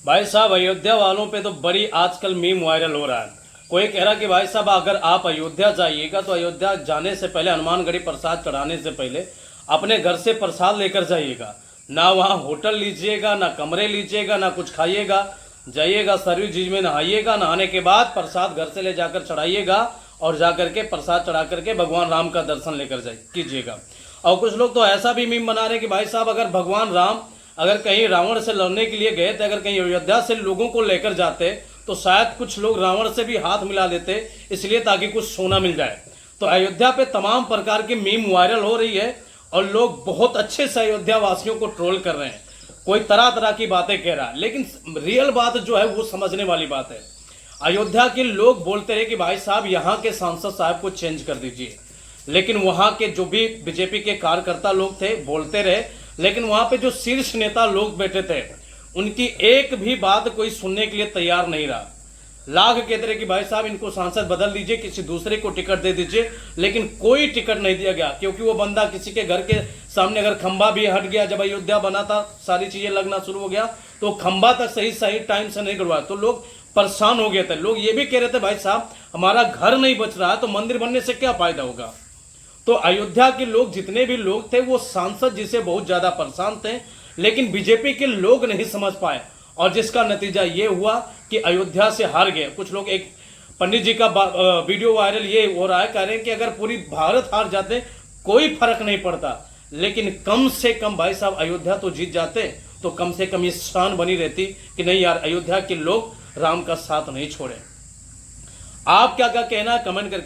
भाई साहब, अयोध्या वालों पे तो बड़ी आजकल मीम वायरल हो रहा है। कोई कह रहा कि भाई साहब अगर आप अयोध्या जाइएगा तो अयोध्या जाने से पहले, हनुमानगढ़ी प्रसाद चढ़ाने से पहले अपने घर से प्रसाद लेकर जाइएगा। ना वहाँ होटल लीजिएगा, ना कमरे लीजिएगा, ना कुछ खाइएगा। जाइएगा सरयू झील में नहाइएगा, नहाने के बाद प्रसाद घर से ले जाकर चढ़ाइएगा और जाकर के प्रसाद चढ़ा करके भगवान राम का दर्शन लेकर जाए कीजिएगा। और कुछ लोग तो ऐसा भी मीम बना रहे हैं कि भाई साहब अगर भगवान राम अगर कहीं रावण से लड़ने के लिए गए थे, अगर कहीं अयोध्या से लोगों को लेकर जाते तो शायद कुछ लोग रावण से भी हाथ मिला देते, इसलिए ताकि कुछ सोना मिल जाए। तो अयोध्या पे तमाम प्रकार की मीम वायरल हो रही है और लोग बहुत अच्छे से अयोध्या वासियों को ट्रोल कर रहे हैं। कोई तरह तरह की बातें कह रहा है, लेकिन रियल बात जो है वो समझने वाली बात है। अयोध्या के लोग बोलते रहे कि भाई साहब यहाँ के सांसद साहब को चेंज कर दीजिए, लेकिन वहां के जो भी बीजेपी के कार्यकर्ता लोग थे बोलते रहे, लेकिन वहां पे जो शीर्ष नेता लोग बैठे थे उनकी एक भी बात कोई सुनने के लिए तैयार नहीं रहा। लाख कहते रहे कि भाई साहब इनको सांसद बदल दीजिए, किसी दूसरे को टिकट दे दीजिए, लेकिन कोई टिकट नहीं दिया गया। क्योंकि वो बंदा किसी के घर के सामने अगर खंबा भी हट गया, जब अयोध्या बना था सारी चीजें लगना शुरू हो गया तो खंबा तक सही टाइम से नहीं करवाया, तो लोग परेशान हो गए थे। लोग ये भी कह रहे थे भाई साहब हमारा घर नहीं बच रहा है तो मंदिर बनने से क्या फायदा होगा। तो अयोध्या के लोग जितने भी लोग थे वो सांसद जी से बहुत ज्यादा परेशान थे, लेकिन बीजेपी के लोग नहीं समझ पाए और जिसका नतीजा ये हुआ कि अयोध्या से हार गए। कुछ लोग, एक पंडित जी का वीडियो वायरल ये हो रहा है, कह रहे हैं कि अगर पूरी भारत हार जाते कोई फर्क नहीं पड़ता, लेकिन कम से कम भाई साहब अयोध्या तो जीत जाते तो कम से कम ये शान बनी रहती कि नहीं यार अयोध्या के लोग राम का साथ नहीं छोड़े। आप क्या क्या कहना है कमेंट करके